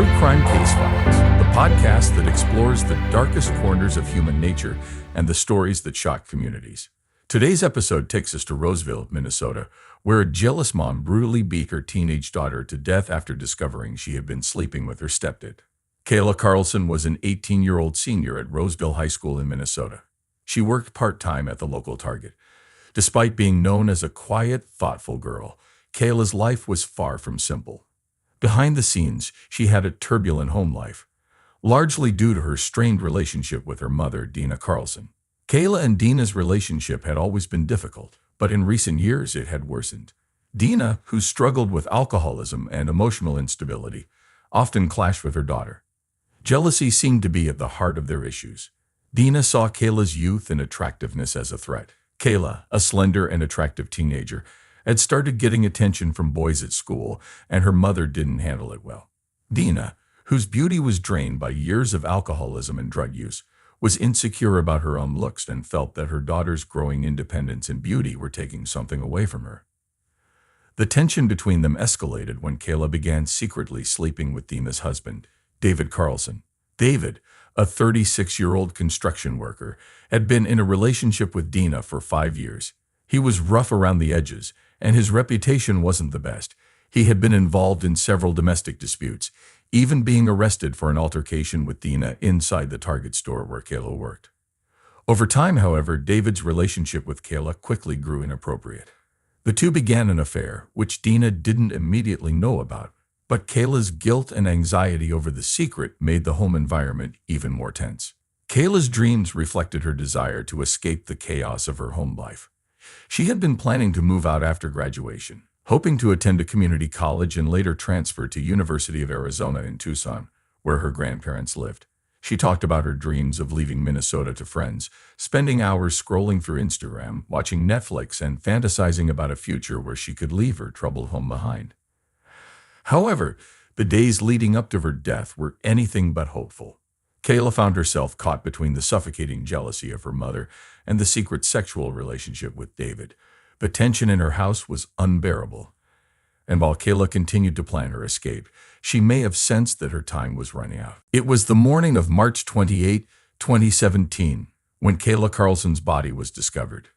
True Crime Case Files, the podcast that explores the darkest corners of human nature and the stories that shock communities. Today's episode takes us to Roseville, Minnesota, where a jealous mom brutally beat her teenage daughter to death after discovering she had been sleeping with her stepdad. Kayla Carlson was an 18-year-old senior at Roseville High School in Minnesota. She worked part-time at the local Target. Despite being known as a quiet, thoughtful girl, Kayla's life was far from simple. Behind the scenes, she had a turbulent home life, largely due to her strained relationship with her mother, Dina Carlson. Kayla and Dina's relationship had always been difficult, but in recent years it had worsened. Dina, who struggled with alcoholism and emotional instability, often clashed with her daughter. Jealousy seemed to be at the heart of their issues. Dina saw Kayla's youth and attractiveness as a threat. Kayla, a slender and attractive teenager, had started getting attention from boys at school, and her mother didn't handle it well. Dina, whose beauty was drained by years of alcoholism and drug use, was insecure about her own looks and felt that her daughter's growing independence and beauty were taking something away from her. The tension between them escalated when Kayla began secretly sleeping with Dina's husband, David Carlson. David, a 36-year-old construction worker, had been in a relationship with Dina for 5 years. He was rough around the edges, and his reputation wasn't the best. He had been involved in several domestic disputes, even being arrested for an altercation with Dina inside the Target store where Kayla worked. Over time, however, David's relationship with Kayla quickly grew inappropriate. The two began an affair, which Dina didn't immediately know about, but Kayla's guilt and anxiety over the secret made the home environment even more tense. Kayla's dreams reflected her desire to escape the chaos of her home life. She had been planning to move out after graduation, hoping to attend a community college and later transfer to University of Arizona in Tucson, where her grandparents lived. She talked about her dreams of leaving Minnesota to friends, spending hours scrolling through Instagram, watching Netflix, and fantasizing about a future where she could leave her troubled home behind. However, the days leading up to her death were anything but hopeful. Kayla found herself caught between the suffocating jealousy of her mother and the secret sexual relationship with David. The tension in her house was unbearable. And while Kayla continued to plan her escape, she may have sensed that her time was running out. It was the morning of March 28, 2017, when Kayla Carlson's body was discovered.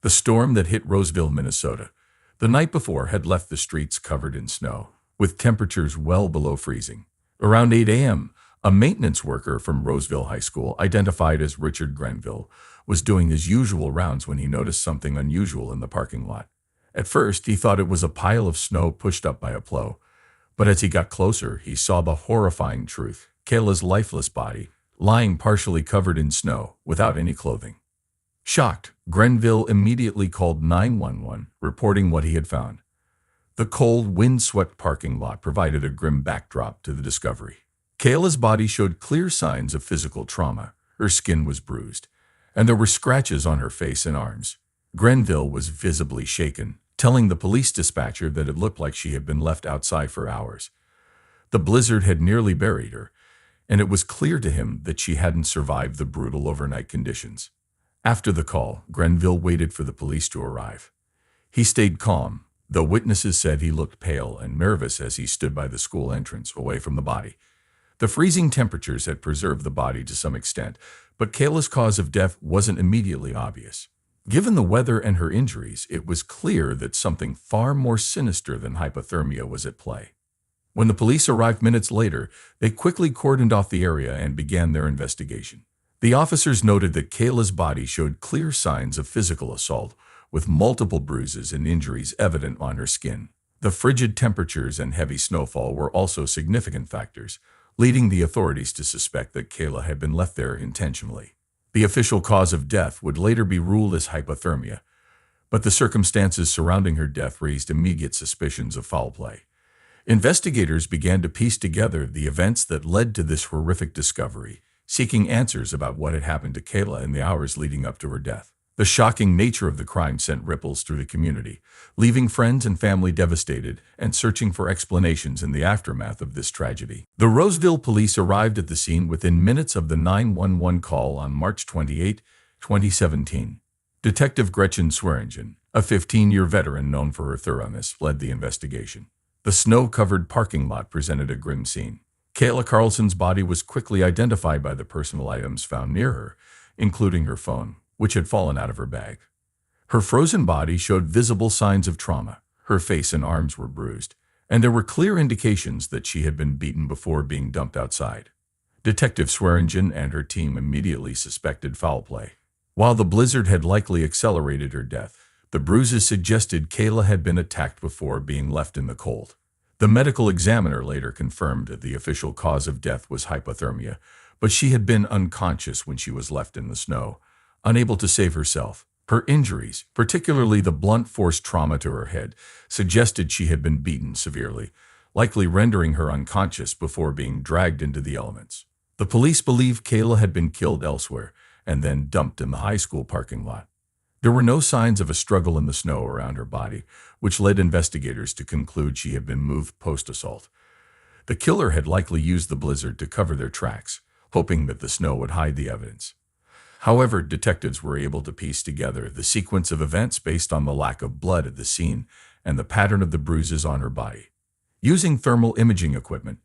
The storm that hit Roseville, Minnesota, the night before had left the streets covered in snow, with temperatures well below freezing. Around 8 a.m., a maintenance worker from Roseville High School, identified as Richard Grenville, was doing his usual rounds when he noticed something unusual in the parking lot. At first, he thought it was a pile of snow pushed up by a plow, but as he got closer, he saw the horrifying truth: Kayla's lifeless body, lying partially covered in snow, without any clothing. Shocked, Grenville immediately called 911, reporting what he had found. The cold, wind-swept parking lot provided a grim backdrop to the discovery. Kayla's body showed clear signs of physical trauma. Her skin was bruised, and there were scratches on her face and arms. Grenville was visibly shaken, telling the police dispatcher that it looked like she had been left outside for hours. The blizzard had nearly buried her, and it was clear to him that she hadn't survived the brutal overnight conditions. After the call, Grenville waited for the police to arrive. He stayed calm, though witnesses said he looked pale and nervous as he stood by the school entrance, away from the body. The freezing temperatures had preserved the body to some extent, but Kayla's cause of death wasn't immediately obvious. Given the weather and her injuries, it was clear that something far more sinister than hypothermia was at play. When the police arrived minutes later, they quickly cordoned off the area and began their investigation. The officers noted that Kayla's body showed clear signs of physical assault, with multiple bruises and injuries evident on her skin. The frigid temperatures and heavy snowfall were also significant factors, leading the authorities to suspect that Kayla had been left there intentionally. The official cause of death would later be ruled as hypothermia, but the circumstances surrounding her death raised immediate suspicions of foul play. Investigators began to piece together the events that led to this horrific discovery, seeking answers about what had happened to Kayla in the hours leading up to her death. The shocking nature of the crime sent ripples through the community, leaving friends and family devastated and searching for explanations in the aftermath of this tragedy. The Roseville police arrived at the scene within minutes of the 911 call on March 28, 2017. Detective Gretchen Swearingen, a 15-year veteran known for her thoroughness, led the investigation. The snow-covered parking lot presented a grim scene. Kayla Carlson's body was quickly identified by the personal items found near her, including her phone, which had fallen out of her bag. Her frozen body showed visible signs of trauma. Her face and arms were bruised, and there were clear indications that she had been beaten before being dumped outside. Detective Swearingen and her team immediately suspected foul play. While the blizzard had likely accelerated her death, the bruises suggested Kayla had been attacked before being left in the cold. The medical examiner later confirmed that the official cause of death was hypothermia, but she had been unconscious when she was left in the snow, unable to save herself. Her injuries, particularly the blunt force trauma to her head, suggested she had been beaten severely, likely rendering her unconscious before being dragged into the elements. The police believe Kayla had been killed elsewhere and then dumped in the high school parking lot. There were no signs of a struggle in the snow around her body, which led investigators to conclude she had been moved post-assault. The killer had likely used the blizzard to cover their tracks, hoping that the snow would hide the evidence. However, detectives were able to piece together the sequence of events based on the lack of blood at the scene and the pattern of the bruises on her body. Using thermal imaging equipment,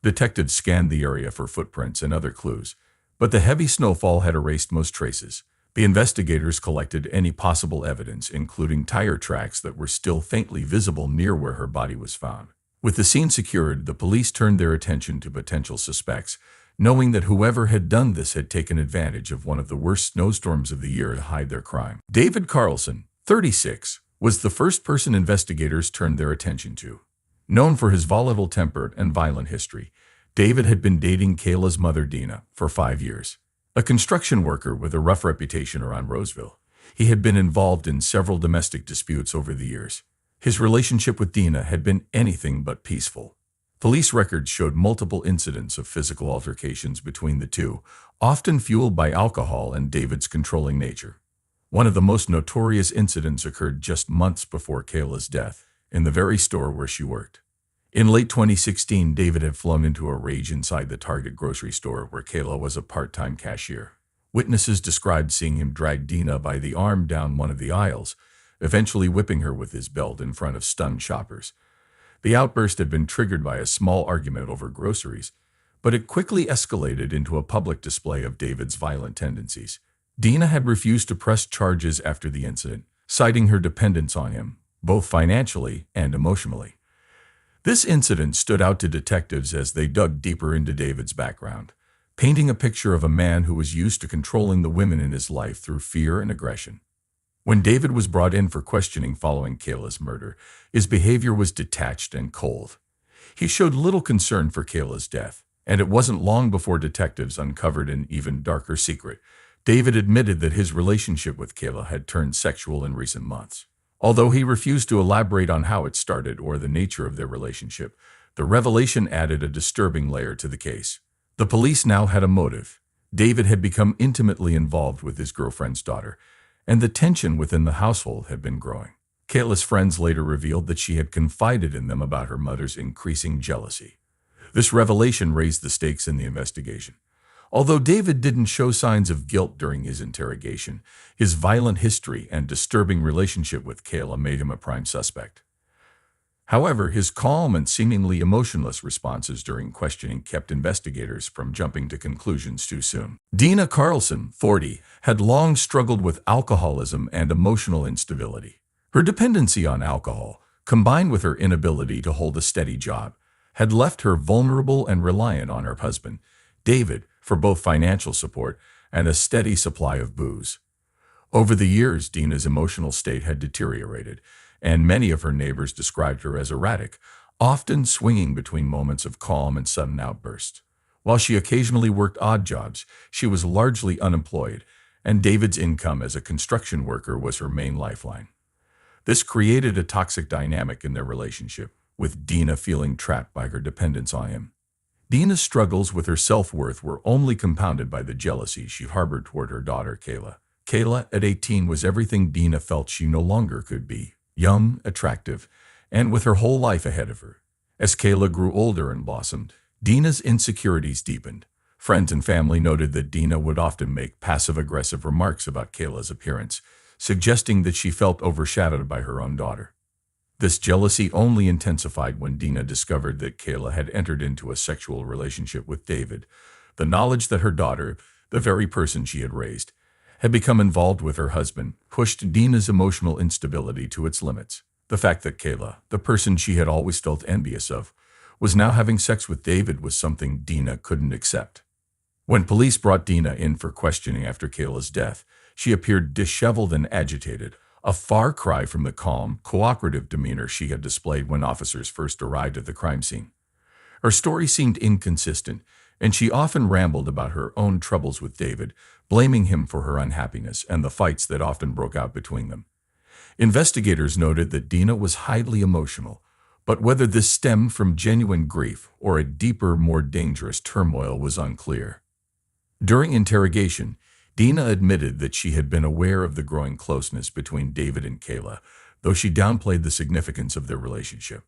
detectives scanned the area for footprints and other clues, but the heavy snowfall had erased most traces. The investigators collected any possible evidence, including tire tracks that were still faintly visible near where her body was found. With the scene secured, the police turned their attention to potential suspects, knowing that whoever had done this had taken advantage of one of the worst snowstorms of the year to hide their crime. David Carlson, 36, was the first person investigators turned their attention to. Known for his volatile temper and violent history, David had been dating Kayla's mother, Dina, for 5 years. A construction worker with a rough reputation around Roseville, he had been involved in several domestic disputes over the years. His relationship with Dina had been anything but peaceful. Police records showed multiple incidents of physical altercations between the two, often fueled by alcohol and David's controlling nature. One of the most notorious incidents occurred just months before Kayla's death, in the very store where she worked. In late 2016, David had flown into a rage inside the Target grocery store where Kayla was a part-time cashier. Witnesses described seeing him drag Dina by the arm down one of the aisles, eventually whipping her with his belt in front of stunned shoppers. The outburst had been triggered by a small argument over groceries, but it quickly escalated into a public display of David's violent tendencies. Dina had refused to press charges after the incident, citing her dependence on him, both financially and emotionally. This incident stood out to detectives as they dug deeper into David's background, painting a picture of a man who was used to controlling the women in his life through fear and aggression. When David was brought in for questioning following Kayla's murder, his behavior was detached and cold. He showed little concern for Kayla's death, and it wasn't long before detectives uncovered an even darker secret. David admitted that his relationship with Kayla had turned sexual in recent months. Although he refused to elaborate on how it started or the nature of their relationship, the revelation added a disturbing layer to the case. The police now had a motive. David had become intimately involved with his girlfriend's daughter, and the tension within the household had been growing. Kayla's friends later revealed that she had confided in them about her mother's increasing jealousy. This revelation raised the stakes in the investigation. Although David didn't show signs of guilt during his interrogation, his violent history and disturbing relationship with Kayla made him a prime suspect. However, his calm and seemingly emotionless responses during questioning kept investigators from jumping to conclusions too soon. Dina Carlson, 40, had long struggled with alcoholism and emotional instability. Her dependency on alcohol, combined with her inability to hold a steady job, had left her vulnerable and reliant on her husband, David, for both financial support and a steady supply of booze. Over the years, Dina's emotional state had deteriorated, and many of her neighbors described her as erratic, often swinging between moments of calm and sudden outbursts. While she occasionally worked odd jobs, she was largely unemployed, and David's income as a construction worker was her main lifeline. This created a toxic dynamic in their relationship, with Dina feeling trapped by her dependence on him. Dina's struggles with her self-worth were only compounded by the jealousy she harbored toward her daughter, Kayla. Kayla, at 18, was everything Dina felt she no longer could be: young, attractive, and with her whole life ahead of her. As Kayla grew older and blossomed, Dina's insecurities deepened. Friends and family noted that Dina would often make passive-aggressive remarks about Kayla's appearance, suggesting that she felt overshadowed by her own daughter. This jealousy only intensified when Dina discovered that Kayla had entered into a sexual relationship with David. The knowledge that her daughter, the very person she had raised, had become involved with her husband pushed Dina's emotional instability to its limits. The fact that Kayla, the person she had always felt envious of, was now having sex with David was something Dina couldn't accept. When police brought Dina in for questioning after Kayla's death, she appeared disheveled and agitated, a far cry from the calm, cooperative demeanor she had displayed when officers first arrived at the crime scene. Her story seemed inconsistent, and she often rambled about her own troubles with David, blaming him for her unhappiness and the fights that often broke out between them. Investigators noted that Dina was highly emotional, but whether this stemmed from genuine grief or a deeper, more dangerous turmoil was unclear. During interrogation, Dina admitted that she had been aware of the growing closeness between David and Kayla, though she downplayed the significance of their relationship.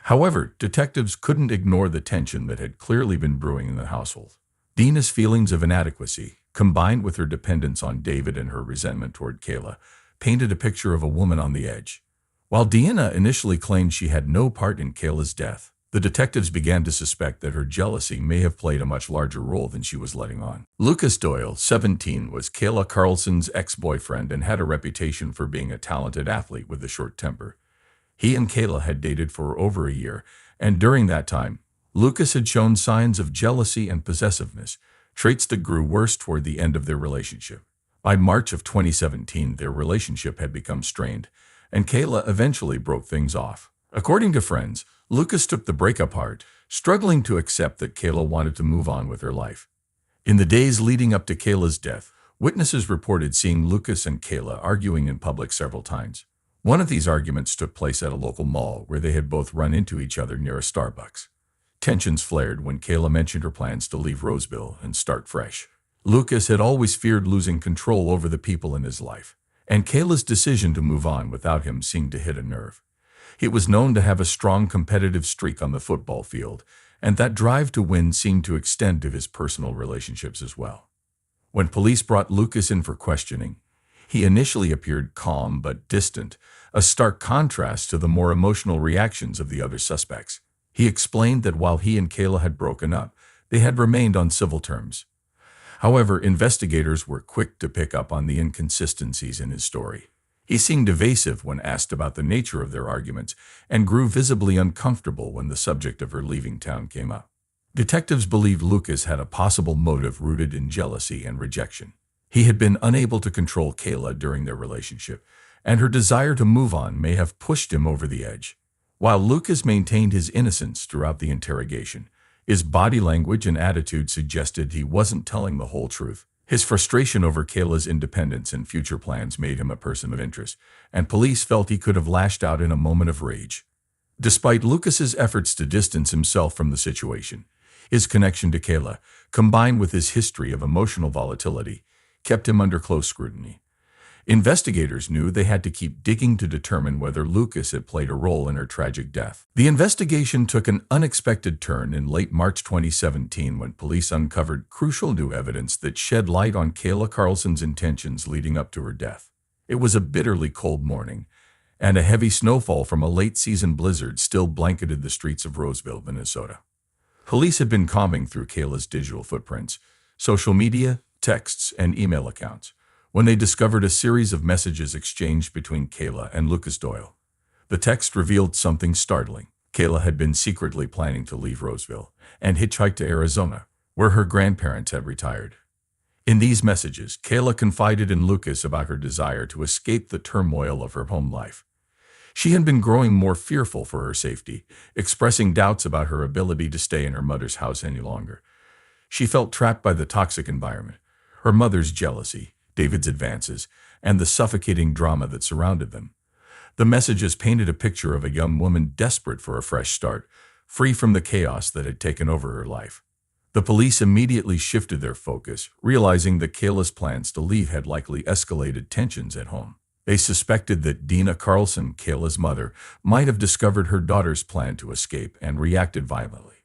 However, detectives couldn't ignore the tension that had clearly been brewing in the household. Dina's feelings of inadequacy, combined with her dependence on David and her resentment toward Kayla, painted a picture of a woman on the edge. While Dina initially claimed she had no part in Kayla's death, the detectives began to suspect that her jealousy may have played a much larger role than she was letting on. Lucas Doyle, 17, was Kayla Carlson's ex-boyfriend and had a reputation for being a talented athlete with a short temper. He and Kayla had dated for over a year, and during that time, Lucas had shown signs of jealousy and possessiveness, traits that grew worse toward the end of their relationship. By March of 2017, their relationship had become strained, and Kayla eventually broke things off. According to friends, Lucas took the breakup hard, struggling to accept that Kayla wanted to move on with her life. In the days leading up to Kayla's death, witnesses reported seeing Lucas and Kayla arguing in public several times. One of these arguments took place at a local mall where they had both run into each other near a Starbucks. Tensions flared when Kayla mentioned her plans to leave Roseville and start fresh. Lucas had always feared losing control over the people in his life, and Kayla's decision to move on without him seemed to hit a nerve. He was known to have a strong competitive streak on the football field, and that drive to win seemed to extend to his personal relationships as well. When police brought Lucas in for questioning, he initially appeared calm but distant, a stark contrast to the more emotional reactions of the other suspects. He explained that while he and Kayla had broken up, they had remained on civil terms. However, investigators were quick to pick up on the inconsistencies in his story. He seemed evasive when asked about the nature of their arguments and grew visibly uncomfortable when the subject of her leaving town came up. Detectives believed Lucas had a possible motive rooted in jealousy and rejection. He had been unable to control Kayla during their relationship, and her desire to move on may have pushed him over the edge. While Lucas maintained his innocence throughout the interrogation, his body language and attitude suggested he wasn't telling the whole truth. His frustration over Kayla's independence and future plans made him a person of interest, and police felt he could have lashed out in a moment of rage. Despite Lucas's efforts to distance himself from the situation, his connection to Kayla, combined with his history of emotional volatility, kept him under close scrutiny. Investigators knew they had to keep digging to determine whether Lucas had played a role in her tragic death. The investigation took an unexpected turn in late March 2017 when police uncovered crucial new evidence that shed light on Kayla Carlson's intentions leading up to her death. It was a bitterly cold morning, and a heavy snowfall from a late-season blizzard still blanketed the streets of Roseville, Minnesota. Police had been combing through Kayla's digital footprints, social media, texts, and email accounts when they discovered a series of messages exchanged between Kayla and Lucas Doyle. The text revealed something startling. Kayla had been secretly planning to leave Roseville and hitchhike to Arizona, where her grandparents had retired. In these messages, Kayla confided in Lucas about her desire to escape the turmoil of her home life. She had been growing more fearful for her safety, expressing doubts about her ability to stay in her mother's house any longer. She felt trapped by the toxic environment, her mother's jealousy, David's advances, and the suffocating drama that surrounded them. The messages painted a picture of a young woman desperate for a fresh start, free from the chaos that had taken over her life. The police immediately shifted their focus, realizing that Kayla's plans to leave had likely escalated tensions at home. They suspected that Dina Carlson, Kayla's mother, might have discovered her daughter's plan to escape and reacted violently.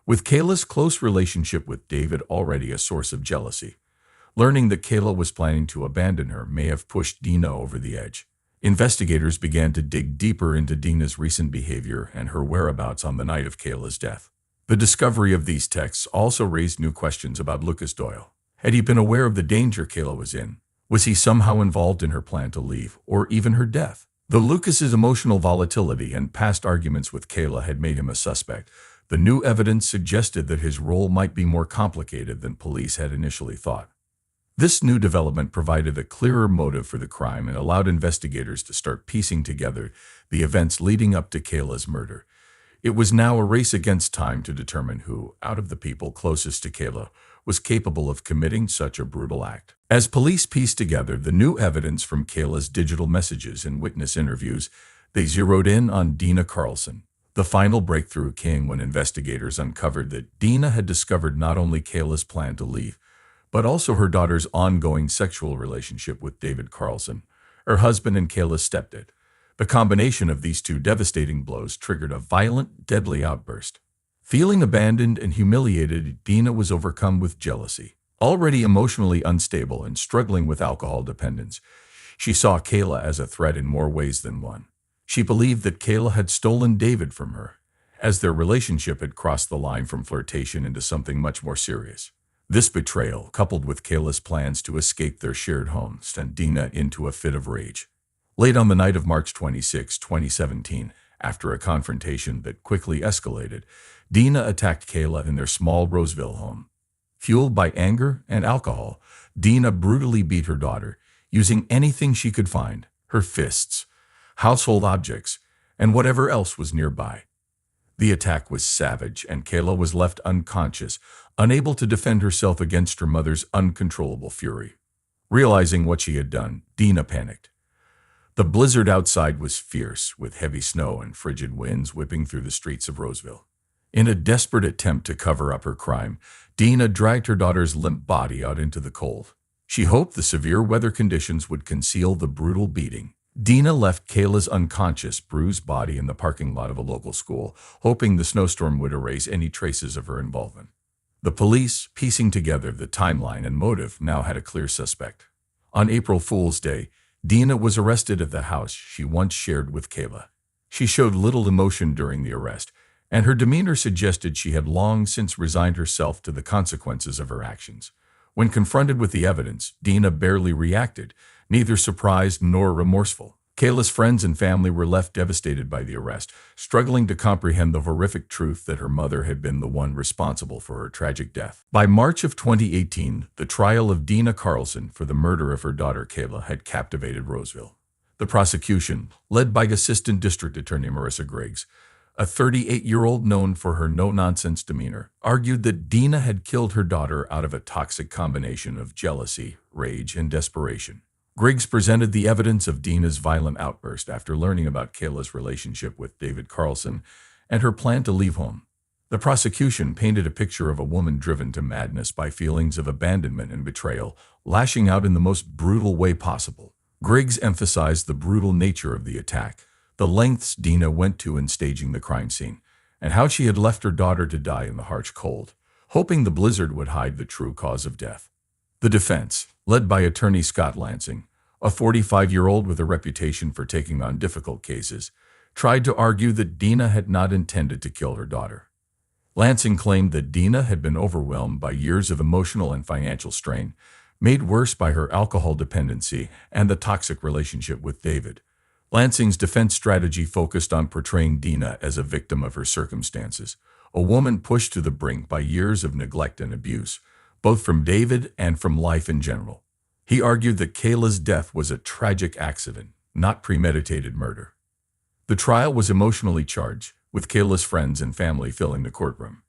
With Kayla's close relationship with David already a source of jealousy, learning that Kayla was planning to abandon her may have pushed Dina over the edge. Investigators began to dig deeper into Dina's recent behavior and her whereabouts on the night of Kayla's death. The discovery of these texts also raised new questions about Lucas Doyle. Had he been aware of the danger Kayla was in? Was he somehow involved in her plan to leave, or even her death? Though Lucas's emotional volatility and past arguments with Kayla had made him a suspect, the new evidence suggested that his role might be more complicated than police had initially thought. This new development provided a clearer motive for the crime and allowed investigators to start piecing together the events leading up to Kayla's murder. It was now a race against time to determine who, out of the people closest to Kayla, was capable of committing such a brutal act. As police pieced together the new evidence from Kayla's digital messages and witness interviews, they zeroed in on Dina Carlson. The final breakthrough came when investigators uncovered that Dina had discovered not only Kayla's plan to leave, but also her daughter's ongoing sexual relationship with David Carlson, her husband and Kayla's stepdad. The combination of these two devastating blows triggered a violent, deadly outburst. Feeling abandoned and humiliated, Dina was overcome with jealousy. Already emotionally unstable and struggling with alcohol dependence, she saw Kayla as a threat in more ways than one. She believed that Kayla had stolen David from her, as their relationship had crossed the line from flirtation into something much more serious. This betrayal, coupled with Kayla's plans to escape their shared home, sent Dina into a fit of rage. Late on the night of March 26, 2017, after a confrontation that quickly escalated, Dina attacked Kayla in their small Roseville home. Fueled by anger and alcohol, Dina brutally beat her daughter, using anything she could find, her fists, household objects, and whatever else was nearby. The attack was savage, and Kayla was left unconscious, unable to defend herself against her mother's uncontrollable fury. Realizing what she had done, Dina panicked. The blizzard outside was fierce, with heavy snow and frigid winds whipping through the streets of Roseville. In a desperate attempt to cover up her crime, Dina dragged her daughter's limp body out into the cold. She hoped the severe weather conditions would conceal the brutal beating. Dina left Kayla's unconscious, bruised body in the parking lot of a local school, hoping the snowstorm would erase any traces of her involvement. The police, piecing together the timeline and motive, now had a clear suspect. On April Fool's Day, Dina was arrested at the house she once shared with Kayla. She showed little emotion during the arrest, and her demeanor suggested she had long since resigned herself to the consequences of her actions. When confronted with the evidence, Dina barely reacted, neither surprised nor remorseful. Kayla's friends and family were left devastated by the arrest, struggling to comprehend the horrific truth that her mother had been the one responsible for her tragic death. By March of 2018, the trial of Dina Carlson for the murder of her daughter Kayla had captivated Roseville. The prosecution, led by Assistant District Attorney Marissa Griggs, a 38-year-old known for her no-nonsense demeanor, argued that Dina had killed her daughter out of a toxic combination of jealousy, rage, and desperation. Griggs presented the evidence of Dina's violent outburst after learning about Kayla's relationship with David Carlson and her plan to leave home. The prosecution painted a picture of a woman driven to madness by feelings of abandonment and betrayal, lashing out in the most brutal way possible. Griggs emphasized the brutal nature of the attack, the lengths Dina went to in staging the crime scene, and how she had left her daughter to die in the harsh cold, hoping the blizzard would hide the true cause of death. The defense, led by attorney Scott Lansing, a 45-year-old with a reputation for taking on difficult cases, tried to argue that Dina had not intended to kill her daughter. Lansing claimed that Dina had been overwhelmed by years of emotional and financial strain, made worse by her alcohol dependency and the toxic relationship with David. Lansing's defense strategy focused on portraying Dina as a victim of her circumstances, a woman pushed to the brink by years of neglect and abuse, both from David and from life in general. He argued that Kayla's death was a tragic accident, not premeditated murder. The trial was emotionally charged, with Kayla's friends and family filling the courtroom.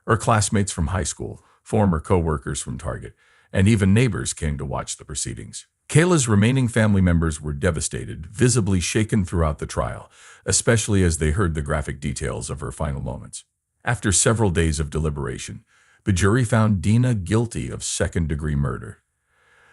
Her classmates from high school, former co-workers from Target, and even neighbors came to watch the proceedings. Kayla's remaining family members were devastated, visibly shaken throughout the trial, especially as they heard the graphic details of her final moments. After several days of deliberation, the jury found Dina guilty of second-degree murder.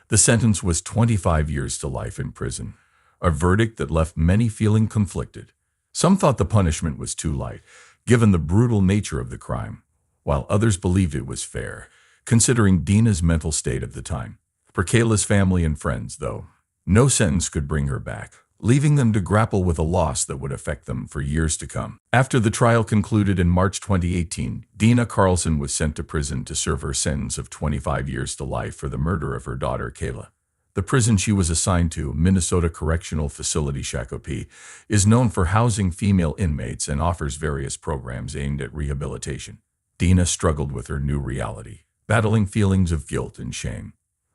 The sentence was 25 years to life in prison, a verdict that left many feeling conflicted. Some thought the punishment was too light, given the brutal nature of the crime, while others believed it was fair, considering Dina's mental state at the time. For Kayla's family and friends, though, no sentence could bring her back. leaving them to grapple with a loss that would affect them for years to come. After the trial concluded in March 2018, Dina Carlson was sent to prison to serve her sentence of 25 years to life for the murder of her daughter, Kayla. The prison she was assigned to, Minnesota Correctional Facility Shakopee, is known for housing female inmates and offers various programs aimed at rehabilitation. Dina struggled with her new reality, battling feelings of guilt and shame.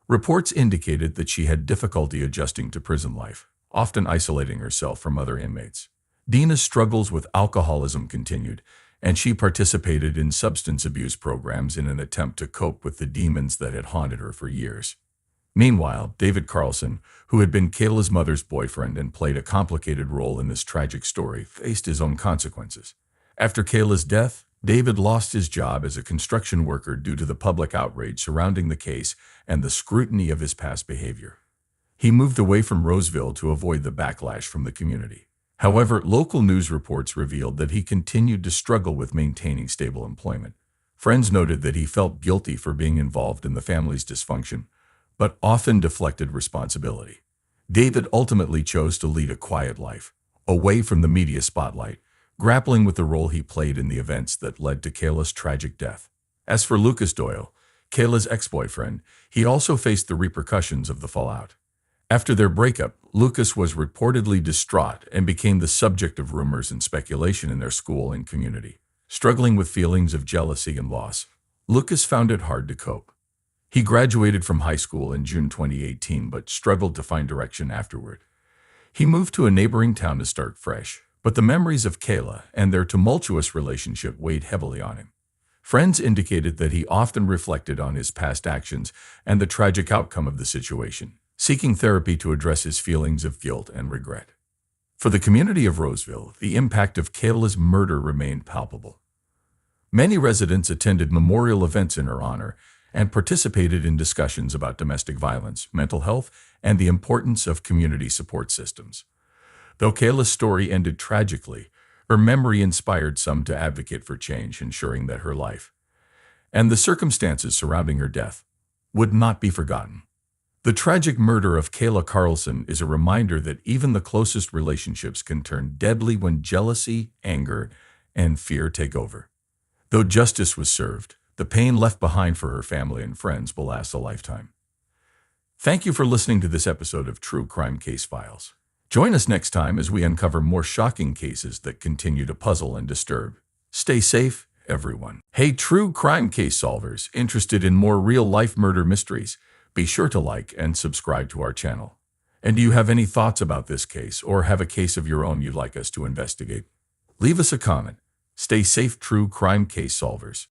Reports indicated that she had difficulty adjusting to prison life, often isolating herself from other inmates. Dina's struggles with alcoholism continued, and she participated in substance abuse programs in an attempt to cope with the demons that had haunted her for years. Meanwhile, David Carlson, who had been Kayla's mother's boyfriend and played a complicated role in this tragic story, faced his own consequences. After Kayla's death, David lost his job as a construction worker due to the public outrage surrounding the case and the scrutiny of his past behavior. He moved away from Roseville to avoid the backlash from the community. However, local news reports revealed that he continued to struggle with maintaining stable employment. Friends noted that he felt guilty for being involved in the family's dysfunction, but often deflected responsibility. David ultimately chose to lead a quiet life, away from the media spotlight, grappling with the role he played in the events that led to Kayla's tragic death. As for Lucas Doyle, Kayla's ex-boyfriend, he also faced the repercussions of the fallout. After their breakup, Lucas was reportedly distraught and became the subject of rumors and speculation in their school and community. Struggling with feelings of jealousy and loss, Lucas found it hard to cope. He graduated from high school in June 2018 but struggled to find direction afterward. He moved to a neighboring town to start fresh, but the memories of Kayla and their tumultuous relationship weighed heavily on him. Friends indicated that he often reflected on his past actions and the tragic outcome of the situation, seeking therapy to address his feelings of guilt and regret. For the community of Roseville, the impact of Kayla's murder remained palpable. Many residents attended memorial events in her honor and participated in discussions about domestic violence, mental health, and the importance of community support systems. Though Kayla's story ended tragically, her memory inspired some to advocate for change, ensuring that her life and the circumstances surrounding her death would not be forgotten. The tragic murder of Kayla Carlson is a reminder that even the closest relationships can turn deadly when jealousy, anger, and fear take over. Though justice was served, the pain left behind for her family and friends will last a lifetime. Thank you for listening to this episode of True Crime Case Files. Join us next time as we uncover more shocking cases that continue to puzzle and disturb. Stay safe, everyone. Hey, true crime case solvers interested in more real-life murder mysteries, be sure to like and subscribe to our channel. And do you have any thoughts about this case or have a case of your own you'd like us to investigate? Leave us a comment. Stay safe, true crime case solvers.